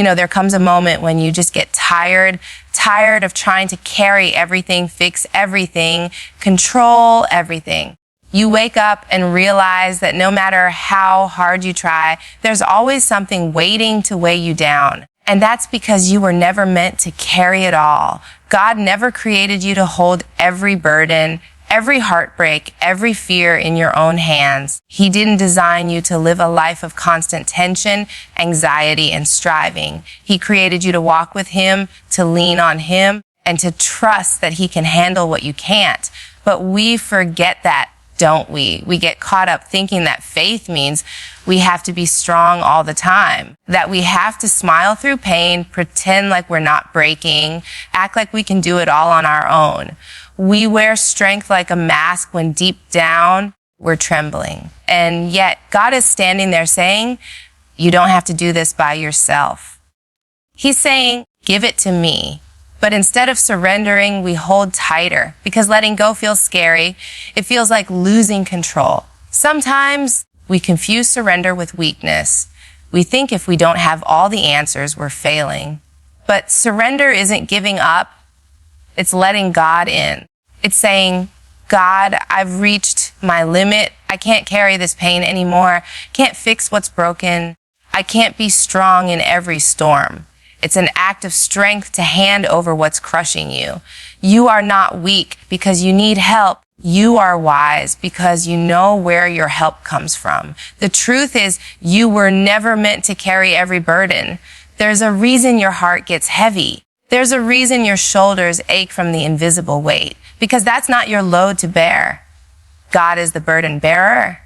There comes a moment when you just get tired of trying to carry everything, fix everything, control everything. You wake up and realize that no matter how hard you try, there's always something waiting to weigh you down. And that's because you were never meant to carry it all. God never created you to hold every burden, every heartbreak, every fear in your own hands. He didn't design you to live a life of constant tension, anxiety, and striving. He created you to walk with Him, to lean on Him, and to trust that He can handle what you can't. But we forget that, don't we? We get caught up thinking that faith means we have to be strong all the time, that we have to smile through pain, pretend like we're not breaking, act like we can do it all on our own. We wear strength like a mask when deep down we're trembling. And yet God is standing there saying, you don't have to do this by yourself. He's saying, give it to me. But instead of surrendering, we hold tighter because letting go feels scary. It feels like losing control. Sometimes we confuse surrender with weakness. We think if we don't have all the answers, we're failing. But surrender isn't giving up. It's letting God in. It's saying, God, I've reached my limit. I can't carry this pain anymore. Can't fix what's broken. I can't be strong in every storm. It's an act of strength to hand over what's crushing you. You are not weak because you need help. You are wise because you know where your help comes from. The truth is, you were never meant to carry every burden. There's a reason your heart gets heavy. There's a reason your shoulders ache from the invisible weight, because that's not your load to bear. God is the burden bearer.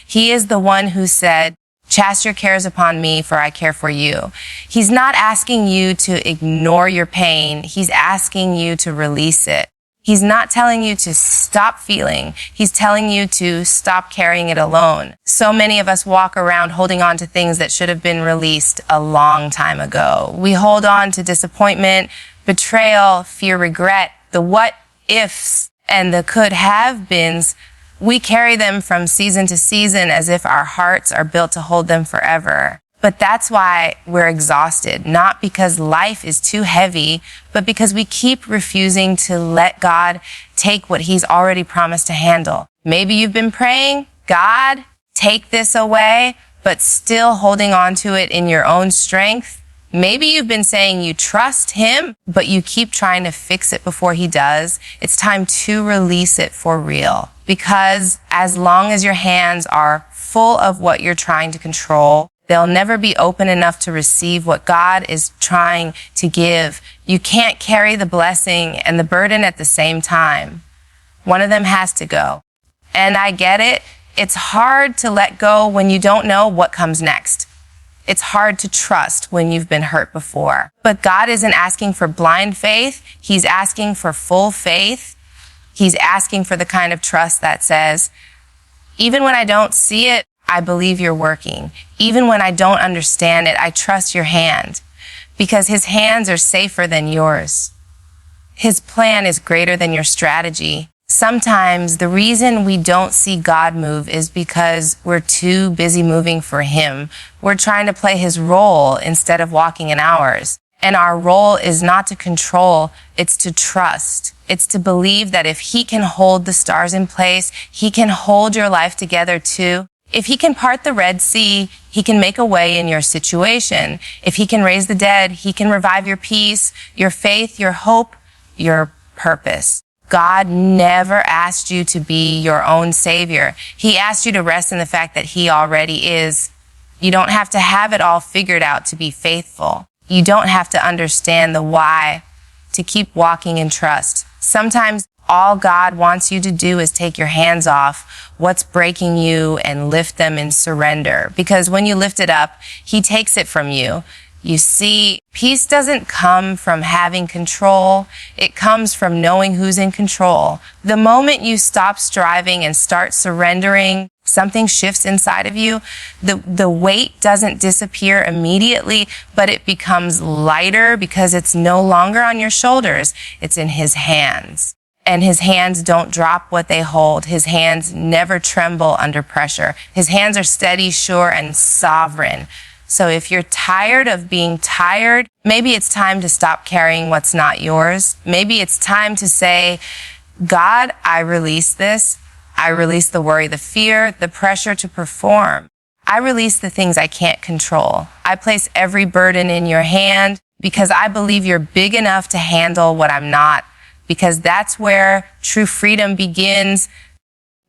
He is the one who said, cast your cares upon me, for I care for you. He's not asking you to ignore your pain. He's asking you to release it. He's not telling you to stop feeling. He's telling you to stop carrying it alone. So many of us walk around holding on to things that should have been released a long time ago. We hold on to disappointment, betrayal, fear, regret, the what ifs, and the could have beens. We carry them from season to season as if our hearts are built to hold them forever. But that's why we're exhausted, not because life is too heavy, but because we keep refusing to let God take what He's already promised to handle. Maybe you've been praying, God, take this away, but still holding on to it in your own strength. Maybe you've been saying you trust Him, but you keep trying to fix it before He does. It's time to release it for real. Because as long as your hands are full of what you're trying to control, they'll never be open enough to receive what God is trying to give. You can't carry the blessing and the burden at the same time. One of them has to go. And I get it. It's hard to let go when you don't know what comes next. It's hard to trust when you've been hurt before. But God isn't asking for blind faith. He's asking for full faith. He's asking for the kind of trust that says, even when I don't see it, I believe you're working. Even when I don't understand it, I trust your hand, because His hands are safer than yours. His plan is greater than your strategy. Sometimes the reason we don't see God move is because we're too busy moving for Him. We're trying to play His role instead of walking in ours. And our role is not to control, it's to trust. It's to believe that if He can hold the stars in place, He can hold your life together too. If He can part the Red Sea, He can make a way in your situation. If He can raise the dead, He can revive your peace, your faith, your hope, your purpose. God never asked you to be your own savior. He asked you to rest in the fact that He already is. You don't have to have it all figured out to be faithful. You don't have to understand the why to keep walking in trust. Sometimes all God wants you to do is take your hands off what's breaking you and lift them in surrender. Because when you lift it up, He takes it from you. You see, peace doesn't come from having control. It comes from knowing who's in control. The moment you stop striving and start surrendering, something shifts inside of you. The weight doesn't disappear immediately, but it becomes lighter because it's no longer on your shoulders. It's in His hands. And His hands don't drop what they hold. His hands never tremble under pressure. His hands are steady, sure, and sovereign. So if you're tired of being tired, maybe it's time to stop carrying what's not yours. Maybe it's time to say, God, I release this. I release the worry, the fear, the pressure to perform. I release the things I can't control. I place every burden in your hand because I believe you're big enough to handle what I'm not, because that's where true freedom begins,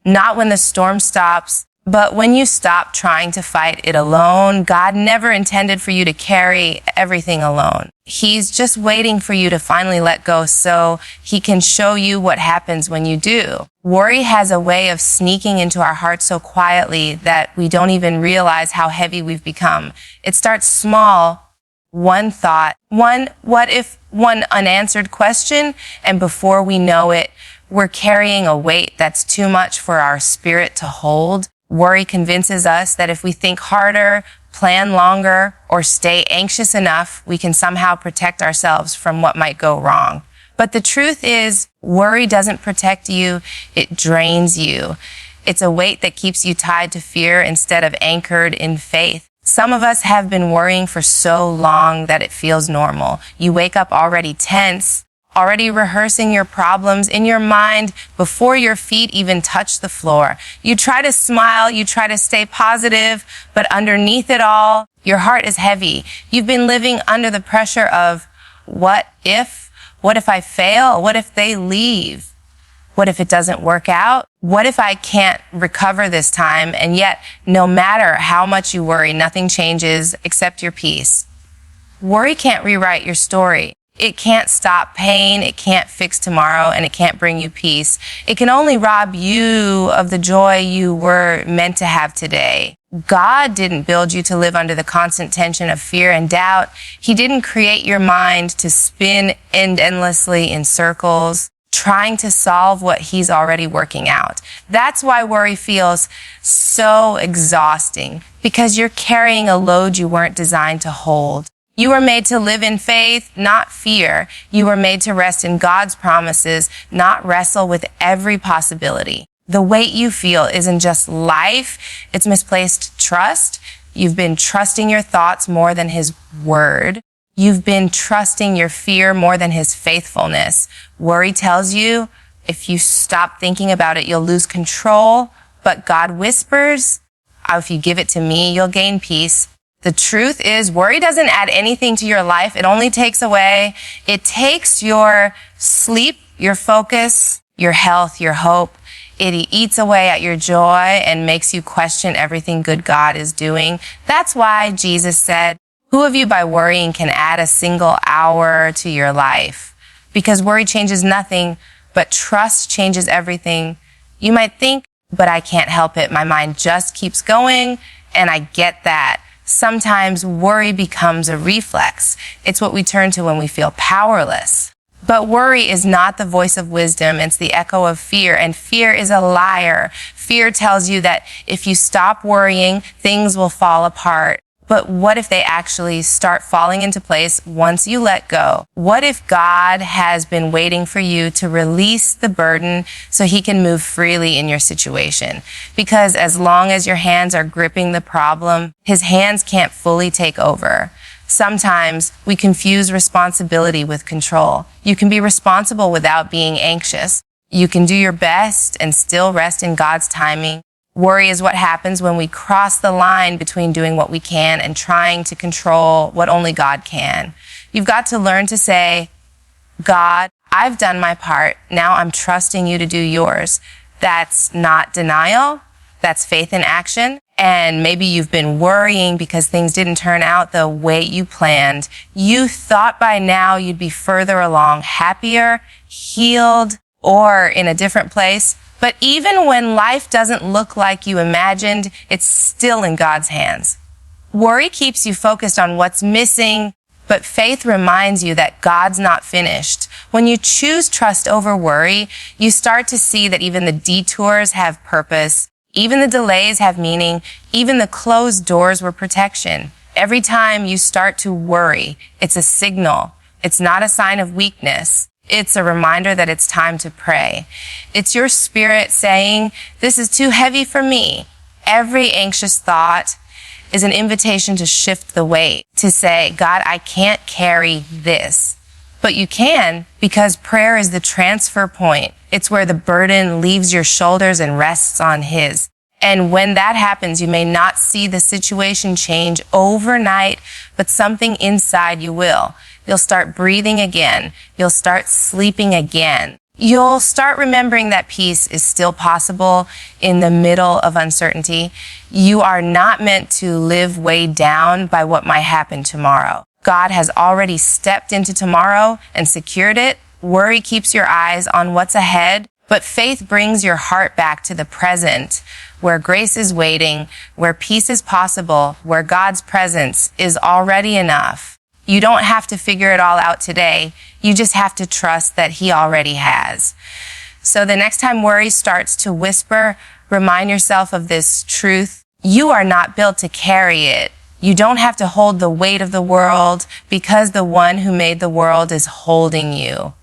not when the storm stops, but when you stop trying to fight it alone. God never intended for you to carry everything alone. He's just waiting for you to finally let go so he can show you what happens when you do. Worry has a way of sneaking into our hearts so quietly that we don't even realize how heavy we've become. It starts small, one thought, one what if, one unanswered question, and before we know it, we're carrying a weight that's too much for our spirit to hold. Worry convinces us that if we think harder, plan longer, or stay anxious enough, we can somehow protect ourselves from what might go wrong. But the truth is, worry doesn't protect you, it drains you. It's a weight that keeps you tied to fear instead of anchored in faith. Some of us have been worrying for so long that it feels normal. You wake up already tense, already rehearsing your problems in your mind before your feet even touch the floor. You try to smile, you try to stay positive, but underneath it all, your heart is heavy. You've been living under the pressure of, what if? What if I fail? What if they leave? What if it doesn't work out? What if I can't recover this time? And yet, no matter how much you worry, nothing changes except your peace. Worry can't rewrite your story. It can't stop pain, it can't fix tomorrow, and it can't bring you peace. It can only rob you of the joy you were meant to have today. God didn't build you to live under the constant tension of fear and doubt. He didn't create your mind to spin endlessly in circles, trying to solve what he's already working out. That's why worry feels so exhausting, because you're carrying a load you weren't designed to hold. You were made to live in faith, not fear. You were made to rest in God's promises, not wrestle with every possibility. The weight you feel isn't just life, it's misplaced trust. You've been trusting your thoughts more than his word. You've been trusting your fear more than his faithfulness. Worry tells you if you stop thinking about it, you'll lose control. But God whispers, oh, if you give it to me, you'll gain peace. The truth is, worry doesn't add anything to your life. It only takes away. It takes your sleep, your focus, your health, your hope. It eats away at your joy and makes you question everything good God is doing. That's why Jesus said, who of you by worrying can add a single hour to your life? Because worry changes nothing, but trust changes everything. You might think, but I can't help it. My mind just keeps going, and I get that. Sometimes worry becomes a reflex. It's what we turn to when we feel powerless. But worry is not the voice of wisdom. It's the echo of fear, and fear is a liar. Fear tells you that if you stop worrying, things will fall apart. But what if they actually start falling into place once you let go? What if God has been waiting for you to release the burden so he can move freely in your situation? Because as long as your hands are gripping the problem, his hands can't fully take over. Sometimes we confuse responsibility with control. You can be responsible without being anxious. You can do your best and still rest in God's timing. Worry is what happens when we cross the line between doing what we can and trying to control what only God can. You've got to learn to say, God, I've done my part. Now I'm trusting you to do yours. That's not denial. That's faith in action. And maybe you've been worrying because things didn't turn out the way you planned. You thought by now you'd be further along, happier, healed, or in a different place. But even when life doesn't look like you imagined, it's still in God's hands. Worry keeps you focused on what's missing, but faith reminds you that God's not finished. When you choose trust over worry, you start to see that even the detours have purpose, even the delays have meaning, even the closed doors were protection. Every time you start to worry, it's a signal. It's not a sign of weakness. It's a reminder that it's time to pray. It's your spirit saying, this is too heavy for me. Every anxious thought is an invitation to shift the weight, to say, God, I can't carry this. But you can, because prayer is the transfer point. It's where the burden leaves your shoulders and rests on His. And when that happens, you may not see the situation change overnight, but something inside you will. You'll start breathing again. You'll start sleeping again. You'll start remembering that peace is still possible in the middle of uncertainty. You are not meant to live weighed down by what might happen tomorrow. God has already stepped into tomorrow and secured it. Worry keeps your eyes on what's ahead, but faith brings your heart back to the present, where grace is waiting, where peace is possible, where God's presence is already enough. You don't have to figure it all out today. You just have to trust that He already has. So the next time worry starts to whisper, remind yourself of this truth. You are not built to carry it. You don't have to hold the weight of the world because the one who made the world is holding you.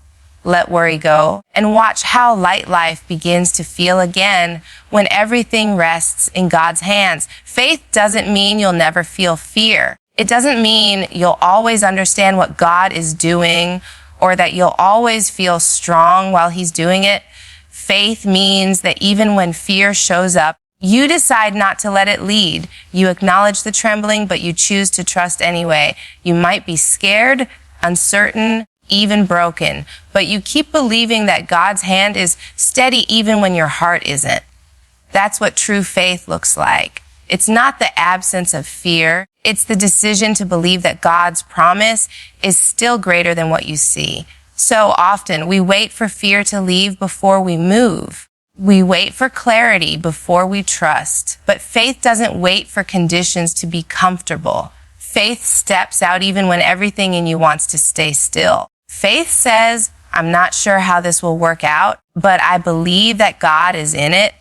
Let worry go and watch how light life begins to feel again when everything rests in God's hands. Faith doesn't mean you'll never feel fear. It doesn't mean you'll always understand what God is doing or that you'll always feel strong while He's doing it. Faith means that even when fear shows up, you decide not to let it lead. You acknowledge the trembling, but you choose to trust anyway. You might be scared, uncertain, even broken, but you keep believing that God's hand is steady even when your heart isn't. That's what true faith looks like. It's not the absence of fear. It's the decision to believe that God's promise is still greater than what you see. So often we wait for fear to leave before we move. We wait for clarity before we trust. But faith doesn't wait for conditions to be comfortable. Faith steps out even when everything in you wants to stay still. Faith says, I'm not sure how this will work out, but I believe that God is in it.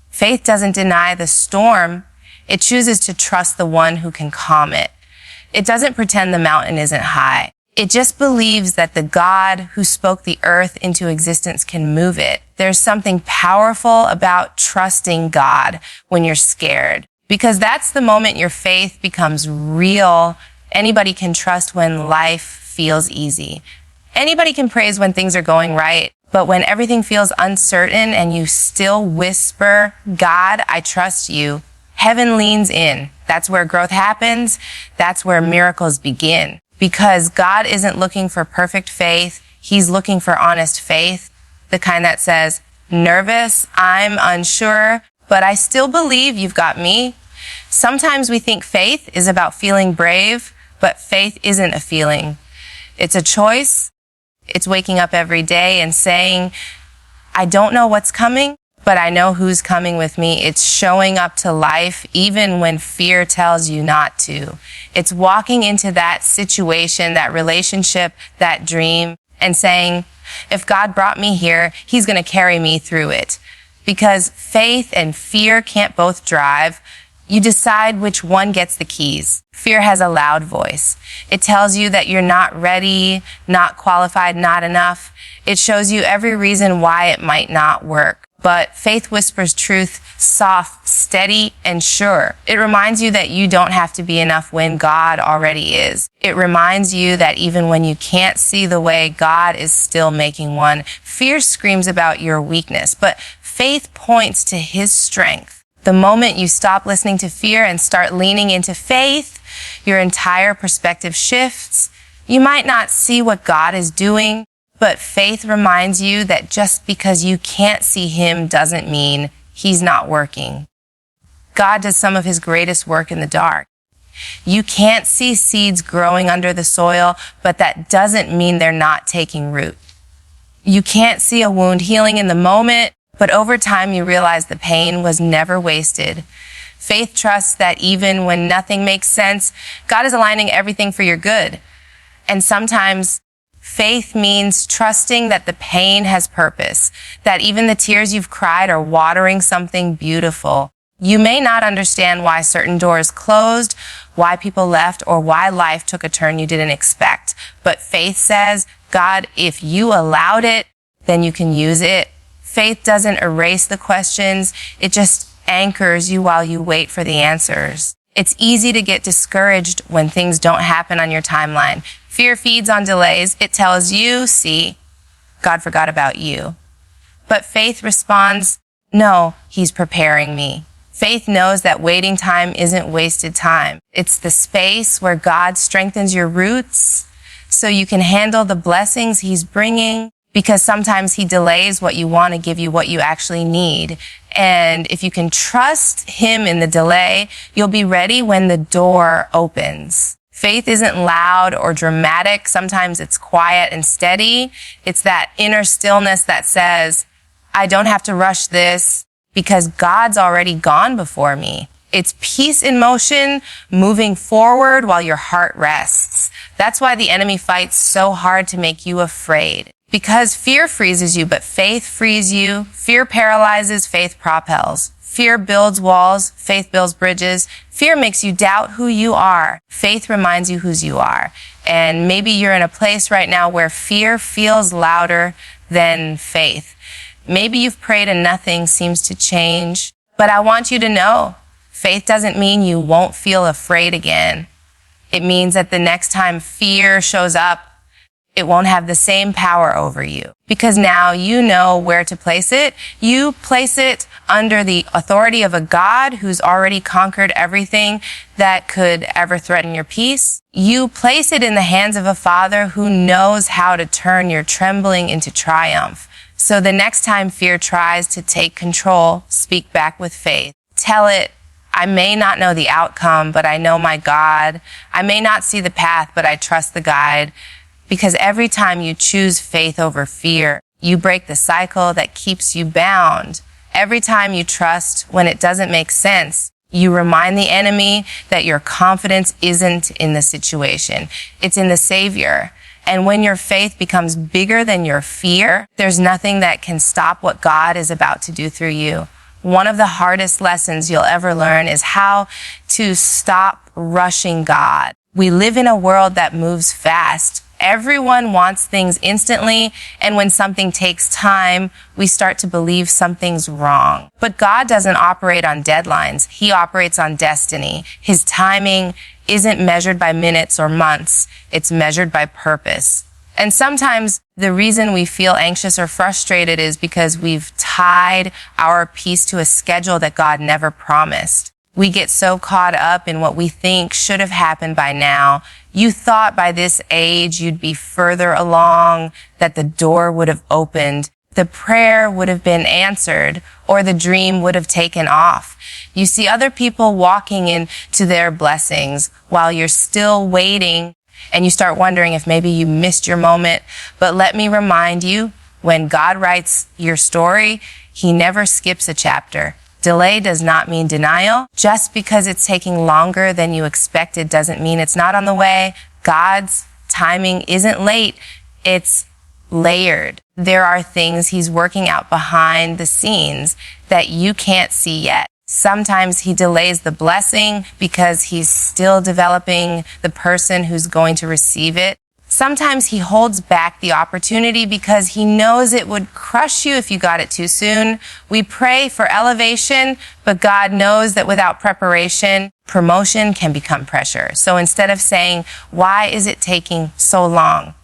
Faith doesn't deny the storm. It chooses to trust the one who can calm it. It doesn't pretend the mountain isn't high. It just believes that the God who spoke the earth into existence can move it. There's something powerful about trusting God when you're scared, because that's the moment your faith becomes real. Anybody can trust when life feels easy. Anybody can praise when things are going right, but when everything feels uncertain and you still whisper, God, I trust you, heaven leans in. That's where growth happens. That's where miracles begin. Because God isn't looking for perfect faith. He's looking for honest faith, the kind that says, nervous, I'm unsure, but I still believe you've got me. Sometimes we think faith is about feeling brave, but faith isn't a feeling. It's a choice. It's waking up every day and saying, I don't know what's coming, but I know who's coming with me. It's showing up to life even when fear tells you not to. It's walking into that situation, that relationship, that dream, and saying, if God brought me here, He's going to carry me through it. Because faith and fear can't both drive. You decide which one gets the keys. Fear has a loud voice. It tells you that you're not ready, not qualified, not enough. It shows you every reason why it might not work. But faith whispers truth, soft, steady, and sure. It reminds you that you don't have to be enough when God already is. It reminds you that even when you can't see the way, God is still making one. Fear screams about your weakness, but faith points to His strength. The moment you stop listening to fear and start leaning into faith, your entire perspective shifts. You might not see what God is doing, but faith reminds you that just because you can't see Him doesn't mean He's not working. God does some of His greatest work in the dark. You can't see seeds growing under the soil, but that doesn't mean they're not taking root. You can't see a wound healing in the moment, but over time you realize the pain was never wasted. Faith trusts that even when nothing makes sense, God is aligning everything for your good. And sometimes faith means trusting that the pain has purpose, that even the tears you've cried are watering something beautiful. You may not understand why certain doors closed, why people left, or why life took a turn you didn't expect. But faith says, God, if you allowed it, then you can use it. Faith doesn't erase the questions. It just anchors you while you wait for the answers. It's easy to get discouraged when things don't happen on your timeline. Fear feeds on delays. It tells you, see, God forgot about you. But faith responds, no, he's preparing me. Faith knows that waiting time isn't wasted time. It's the space where God strengthens your roots so you can handle the blessings he's bringing, because sometimes he delays what you want to give you what you actually need. And if you can trust him in the delay, you'll be ready when the door opens. Faith isn't loud or dramatic. Sometimes it's quiet and steady. It's that inner stillness that says, I don't have to rush this because God's already gone before me. It's peace in motion, moving forward while your heart rests. That's why the enemy fights so hard to make you afraid. Because fear freezes you, but faith frees you. Fear paralyzes, faith propels. Fear builds walls, faith builds bridges. Fear makes you doubt who you are. Faith reminds you whose you are. And maybe you're in a place right now where fear feels louder than faith. Maybe you've prayed and nothing seems to change. But I want you to know, faith doesn't mean you won't feel afraid again. It means that the next time fear shows up, it won't have the same power over you, because now you know where to place it. You place it under the authority of a God who's already conquered everything that could ever threaten your peace. You place it in the hands of a Father who knows how to turn your trembling into triumph. So the next time fear tries to take control, speak back with faith. Tell it, I may not know the outcome, but I know my God. I may not see the path, but I trust the guide. Because every time you choose faith over fear, you break the cycle that keeps you bound. Every time you trust when it doesn't make sense, you remind the enemy that your confidence isn't in the situation. It's in the Savior. And when your faith becomes bigger than your fear, there's nothing that can stop what God is about to do through you. One of the hardest lessons you'll ever learn is how to stop rushing God. We live in a world that moves fast. Everyone wants things instantly, and when something takes time, we start to believe something's wrong. But God doesn't operate on deadlines. He operates on destiny. His timing isn't measured by minutes or months. It's measured by purpose. And sometimes the reason we feel anxious or frustrated is because we've tied our peace to a schedule that God never promised. We get so caught up in what we think should have happened by now. You thought by this age you'd be further along, that the door would have opened, the prayer would have been answered, or the dream would have taken off. You see other people walking into their blessings while you're still waiting, and you start wondering if maybe you missed your moment. But let me remind you, when God writes your story, he never skips a chapter. Delay does not mean denial. Just because it's taking longer than you expected doesn't mean it's not on the way. God's timing isn't late. It's layered. There are things he's working out behind the scenes that you can't see yet. Sometimes he delays the blessing because he's still developing the person who's going to receive it. Sometimes he holds back the opportunity because he knows it would crush you if you got it too soon. We pray for elevation, but God knows that without preparation, promotion can become pressure. So instead of saying, why is it taking so long?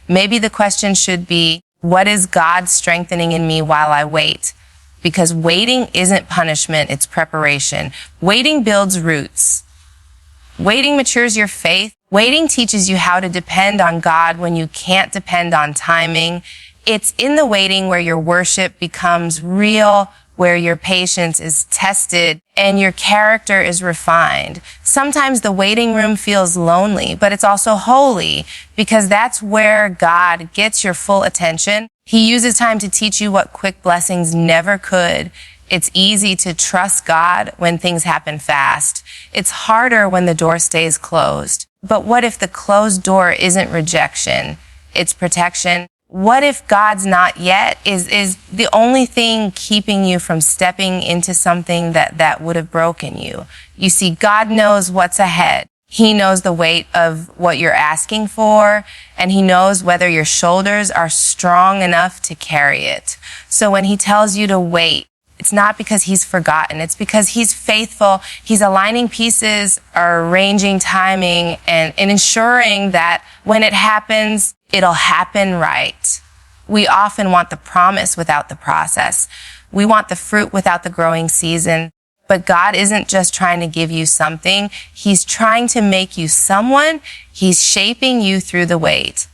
Maybe the question should be, what is God strengthening in me while I wait? Because waiting isn't punishment, it's preparation. Waiting builds roots. Waiting matures your faith. Waiting teaches you how to depend on God when you can't depend on timing. It's in the waiting where your worship becomes real, where your patience is tested, and your character is refined. Sometimes the waiting room feels lonely, but it's also holy, because that's where God gets your full attention. He uses time to teach you what quick blessings never could. It's easy to trust God when things happen fast. It's harder when the door stays closed. But what if the closed door isn't rejection? It's protection. What if God's not yet is the only thing keeping you from stepping into something that would have broken you? You see, God knows what's ahead. He knows the weight of what you're asking for, and he knows whether your shoulders are strong enough to carry it. So when he tells you to wait, It's not because he's forgotten. It's because he's faithful. He's aligning pieces, arranging timing, and ensuring that when it happens, it'll happen right. We often want the promise without the process. We want the fruit without the growing season. But God isn't just trying to give you something. He's trying to make you someone. He's shaping you through the wait.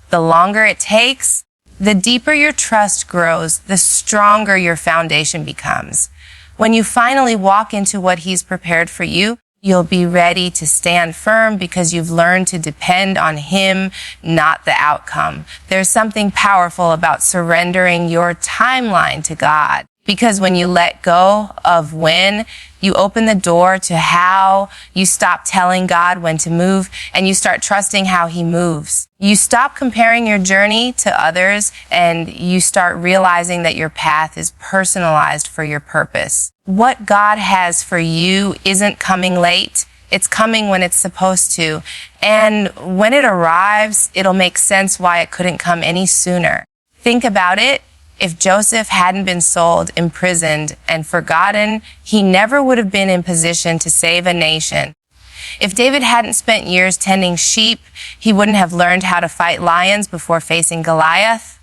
The longer it takes, the deeper your trust grows, the stronger your foundation becomes. When you finally walk into what he's prepared for you, you'll be ready to stand firm because you've learned to depend on him, not the outcome. There's something powerful about surrendering your timeline to God. Because when you let go of when, you open the door to how. You stop telling God when to move, and you start trusting how he moves. You stop comparing your journey to others, and you start realizing that your path is personalized for your purpose. What God has for you isn't coming late. It's coming when it's supposed to. And when it arrives, it'll make sense why it couldn't come any sooner. Think about it. If Joseph hadn't been sold, imprisoned, and forgotten, he never would have been in position to save a nation. If David hadn't spent years tending sheep, he wouldn't have learned how to fight lions before facing Goliath.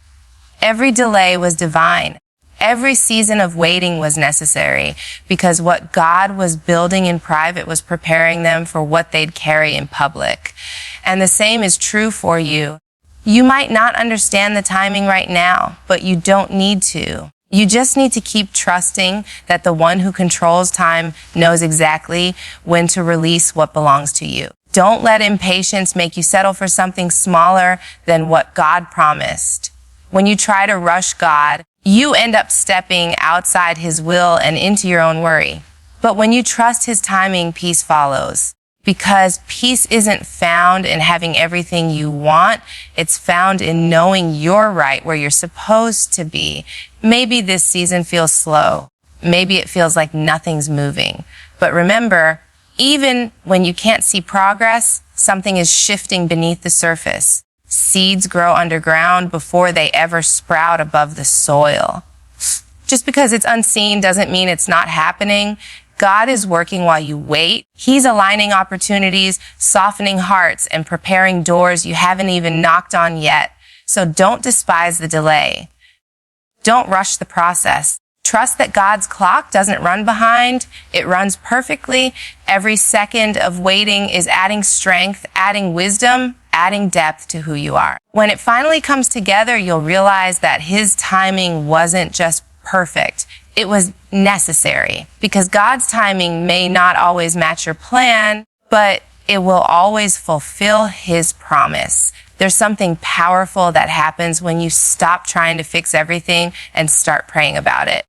Every delay was divine. Every season of waiting was necessary because what God was building in private was preparing them for what they'd carry in public. And the same is true for you. You might not understand the timing right now, but you don't need to. You just need to keep trusting that the one who controls time knows exactly when to release what belongs to you. Don't let impatience make you settle for something smaller than what God promised. When you try to rush God, you end up stepping outside his will and into your own worry. But when you trust his timing, peace follows. Because peace isn't found in having everything you want. It's found in knowing you're right where you're supposed to be. Maybe this season feels slow. Maybe it feels like nothing's moving. But remember, even when you can't see progress, something is shifting beneath the surface. Seeds grow underground before they ever sprout above the soil. Just because it's unseen doesn't mean it's not happening. God is working while you wait. He's aligning opportunities, softening hearts, and preparing doors you haven't even knocked on yet. So don't despise the delay. Don't rush the process. Trust that God's clock doesn't run behind. It runs perfectly. Every second of waiting is adding strength, adding wisdom, adding depth to who you are. When it finally comes together, you'll realize that his timing wasn't just perfect. It was necessary because God's timing may not always match your plan, but it will always fulfill his promise. There's something powerful that happens when you stop trying to fix everything and start praying about it.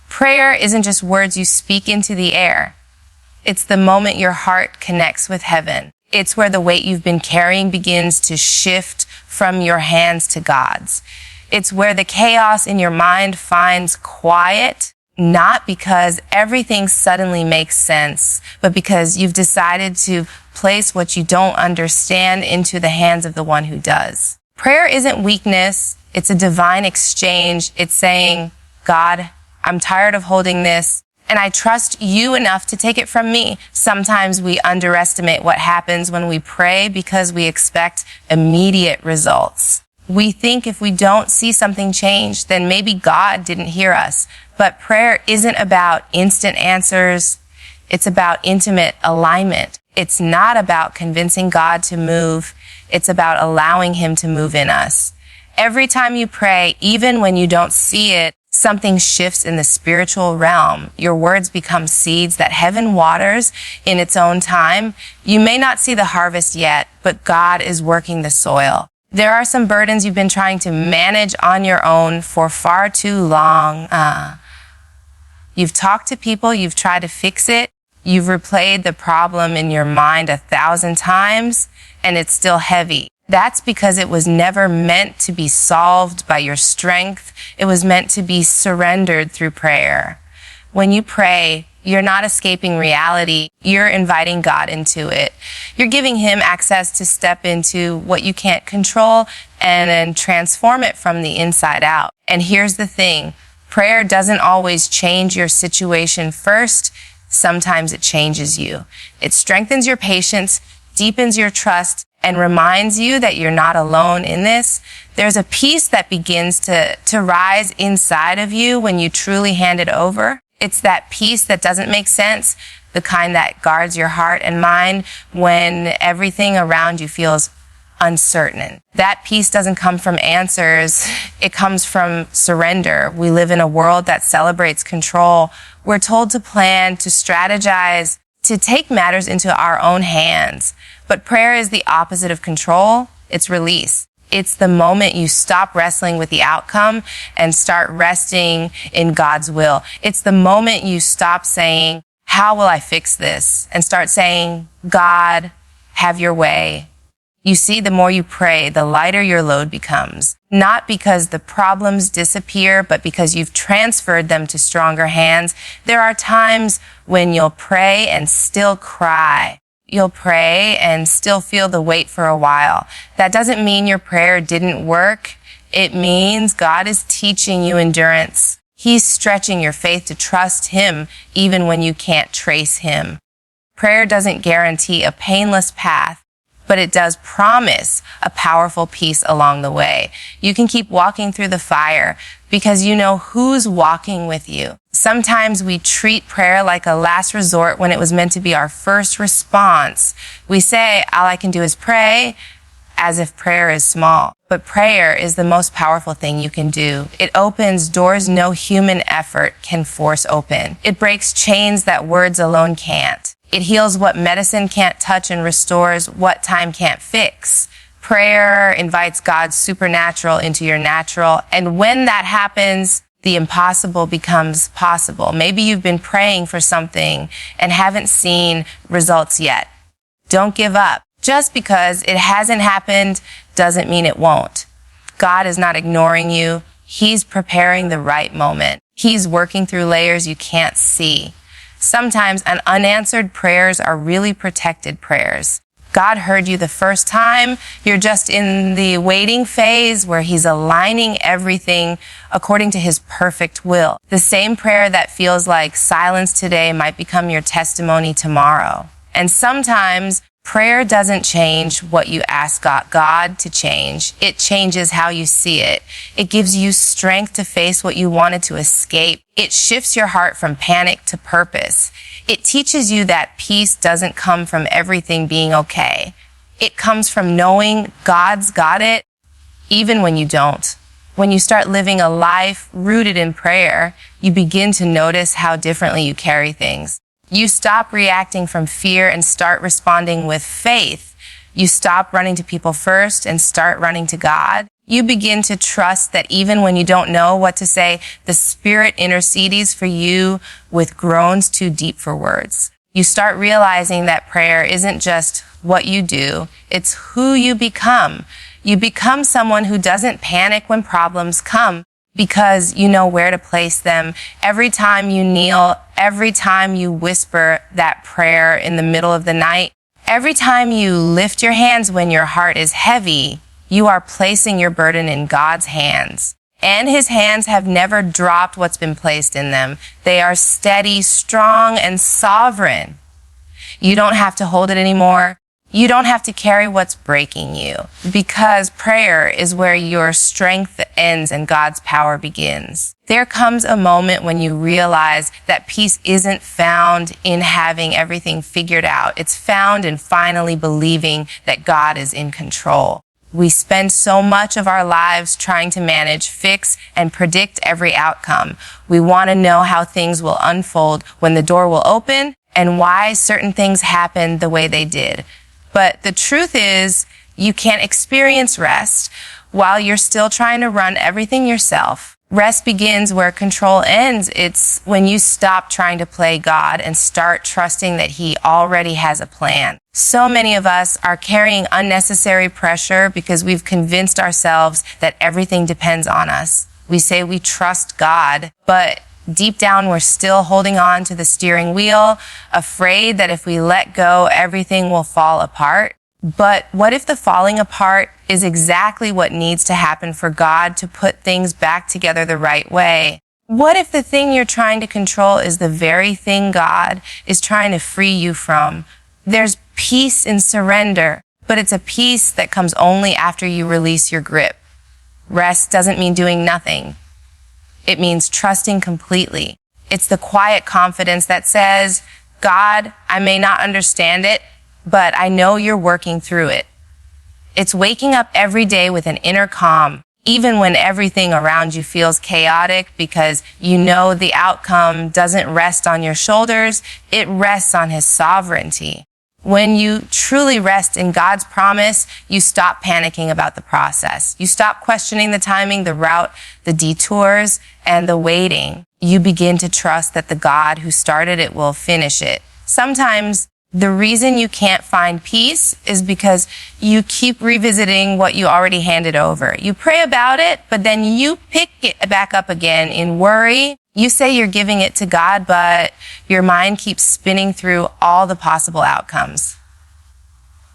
Prayer isn't just words you speak into the air. It's the moment your heart connects with heaven. It's where the weight you've been carrying begins to shift from your hands to God's. It's where the chaos in your mind finds quiet, not because everything suddenly makes sense, but because you've decided to place what you don't understand into the hands of the one who does. Prayer isn't weakness. It's a divine exchange. It's saying, God, I'm tired of holding this, and I trust you enough to take it from me. Sometimes we underestimate what happens when we pray because we expect immediate results. We think if we don't see something change, then maybe God didn't hear us. But prayer isn't about instant answers. It's about intimate alignment. It's not about convincing God to move. It's about allowing him to move in us. Every time you pray, even when you don't see it, something shifts in the spiritual realm. Your words become seeds that heaven waters in its own time. You may not see the harvest yet, but God is working the soil. There are some burdens you've been trying to manage on your own for far too long. You've talked to people, you've tried to fix it, you've replayed the problem in your mind 1,000 times, and it's still heavy. That's because it was never meant to be solved by your strength. It was meant to be surrendered through prayer. When you pray, you're not escaping reality. You're inviting God into it. You're giving him access to step into what you can't control and then transform it from the inside out. And here's the thing. Prayer doesn't always change your situation first. Sometimes it changes you. It strengthens your patience, deepens your trust, and reminds you that you're not alone in this. There's a peace that begins to rise inside of you when you truly hand it over. It's that peace that doesn't make sense, the kind that guards your heart and mind when everything around you feels uncertain. That peace doesn't come from answers. It comes from surrender. We live in a world that celebrates control. We're told to plan, to strategize, to take matters into our own hands. But prayer is the opposite of control. It's release. It's the moment you stop wrestling with the outcome and start resting in God's will. It's the moment you stop saying, how will I fix this? And start saying, God, have your way. You see, the more you pray, the lighter your load becomes. Not because the problems disappear, but because you've transferred them to stronger hands. There are times when you'll pray and still cry. You'll pray and still feel the weight for a while. That doesn't mean your prayer didn't work. It means God is teaching you endurance. He's stretching your faith to trust Him even when you can't trace Him. Prayer doesn't guarantee a painless path, but it does promise a powerful peace along the way. You can keep walking through the fire because you know who's walking with you. Sometimes we treat prayer like a last resort when it was meant to be our first response. We say, all I can do is pray, as if prayer is small. But prayer is the most powerful thing you can do. It opens doors no human effort can force open. It breaks chains that words alone can't. It heals what medicine can't touch and restores what time can't fix. Prayer invites God's supernatural into your natural. And when that happens, the impossible becomes possible. Maybe you've been praying for something and haven't seen results yet. Don't give up. Just because it hasn't happened doesn't mean it won't. God is not ignoring you. He's preparing the right moment. He's working through layers you can't see. Sometimes unanswered prayers are really protected prayers. God heard you the first time. You're just in the waiting phase where He's aligning everything according to His perfect will. The same prayer that feels like silence today might become your testimony tomorrow. And sometimes prayer doesn't change what you ask God to change. It changes how you see it. It gives you strength to face what you wanted to escape. It shifts your heart from panic to purpose. It teaches you that peace doesn't come from everything being okay. It comes from knowing God's got it, even when you don't. When you start living a life rooted in prayer, you begin to notice how differently you carry things. You stop reacting from fear and start responding with faith. You stop running to people first and start running to God. You begin to trust that even when you don't know what to say, the Spirit intercedes for you with groans too deep for words. You start realizing that prayer isn't just what you do, it's who you become. You become someone who doesn't panic when problems come, because you know where to place them. Every time you kneel, every time you whisper that prayer in the middle of the night, every time you lift your hands when your heart is heavy, you are placing your burden in God's hands. And His hands have never dropped what's been placed in them. They are steady, strong, and sovereign. You don't have to hold it anymore. You don't have to carry what's breaking you, because prayer is where your strength ends and God's power begins. There comes a moment when you realize that peace isn't found in having everything figured out. It's found in finally believing that God is in control. We spend so much of our lives trying to manage, fix, and predict every outcome. We want to know how things will unfold, when the door will open, and why certain things happen the way they did. But the truth is, you can't experience rest while you're still trying to run everything yourself. Rest begins where control ends. It's when you stop trying to play God and start trusting that He already has a plan. So many of us are carrying unnecessary pressure because we've convinced ourselves that everything depends on us. We say we trust God, but deep down we're still holding on to the steering wheel, afraid that if we let go, everything will fall apart. But what if the falling apart is exactly what needs to happen for God to put things back together the right way? What if the thing you're trying to control is the very thing God is trying to free you from? There's peace in surrender, but it's a peace that comes only after you release your grip. Rest doesn't mean doing nothing. It means trusting completely. It's the quiet confidence that says, God, I may not understand it, but I know you're working through it. It's waking up every day with an inner calm, even when everything around you feels chaotic, because you know the outcome doesn't rest on your shoulders, it rests on His sovereignty. When you truly rest in God's promise, you stop panicking about the process. You stop questioning the timing, the route, the detours, and the waiting. You begin to trust that the God who started it will finish it. Sometimes the reason you can't find peace is because you keep revisiting what you already handed over. You pray about it, but then you pick it back up again in worry. You say you're giving it to God, but your mind keeps spinning through all the possible outcomes.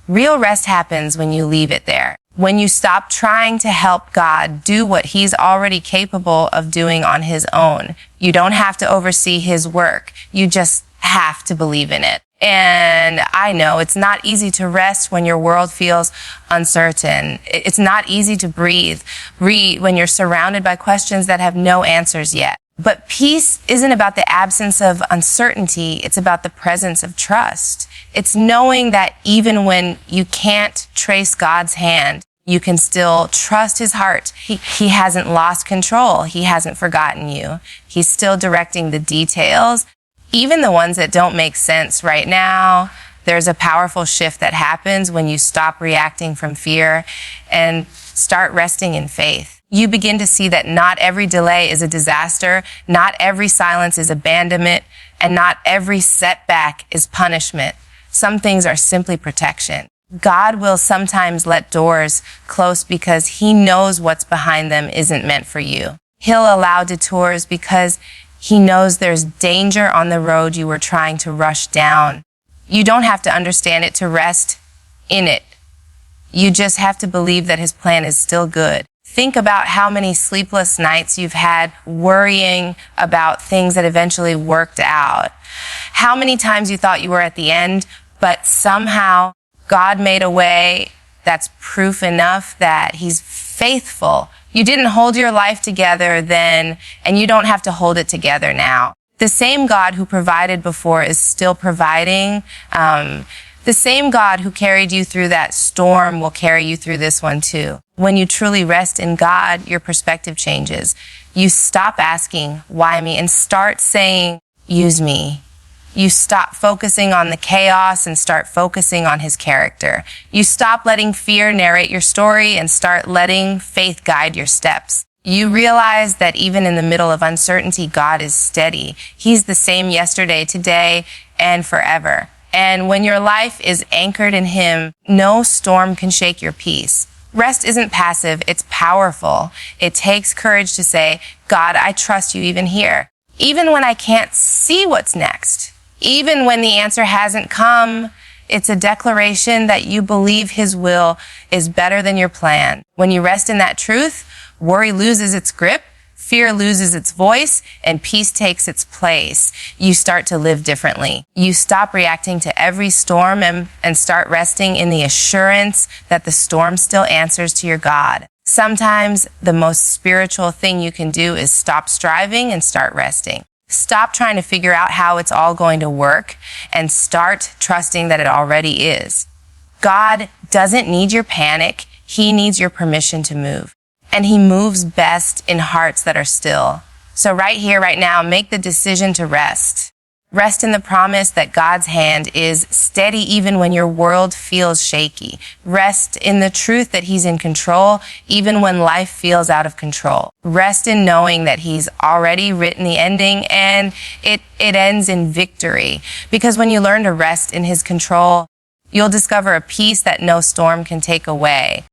Real rest happens when you leave it there. When you stop trying to help God do what He's already capable of doing on His own. You don't have to oversee His work. You just have to believe in it. And I know it's not easy to rest when your world feels uncertain. It's not easy to breathe when you're surrounded by questions that have no answers yet. But peace isn't about the absence of uncertainty. It's about the presence of trust. It's knowing that even when you can't trace God's hand, you can still trust His heart. He hasn't lost control. He hasn't forgotten you. He's still directing the details, even the ones that don't make sense right now. There's a powerful shift that happens when you stop reacting from fear and start resting in faith. You begin to see that not every delay is a disaster, not every silence is abandonment, and not every setback is punishment. Some things are simply protection. God will sometimes let doors close because He knows what's behind them isn't meant for you. He'll allow detours because He knows there's danger on the road you were trying to rush down. You don't have to understand it to rest in it. You just have to believe that His plan is still good. Think about how many sleepless nights you've had worrying about things that eventually worked out. How many times you thought you were at the end, but somehow God made a way that's proof enough that He's faithful. You didn't hold your life together then, and you don't have to hold it together now. The same God who provided before is still providing. The same God who carried you through that storm will carry you through this one too. When you truly rest in God, your perspective changes. You stop asking, why me? And start saying, use me. You stop focusing on the chaos and start focusing on His character. You stop letting fear narrate your story and start letting faith guide your steps. You realize that even in the middle of uncertainty, God is steady. He's the same yesterday, today, and forever. And when your life is anchored in Him, no storm can shake your peace. Rest isn't passive, it's powerful. It takes courage to say, God, I trust you even here. Even when I can't see what's next. Even when the answer hasn't come, it's a declaration that you believe His will is better than your plan. When you rest in that truth, worry loses its grip, fear loses its voice, and peace takes its place. You start to live differently. You stop reacting to every storm and start resting in the assurance that the storm still answers to your God. Sometimes the most spiritual thing you can do is stop striving and start resting. Stop trying to figure out how it's all going to work and start trusting that it already is. God doesn't need your panic. He needs your permission to move. And He moves best in hearts that are still. So right here, right now, make the decision to rest. Rest in the promise that God's hand is steady even when your world feels shaky. Rest in the truth that He's in control even when life feels out of control. Rest in knowing that He's already written the ending and it ends in victory. Because when you learn to rest in His control, you'll discover a peace that no storm can take away.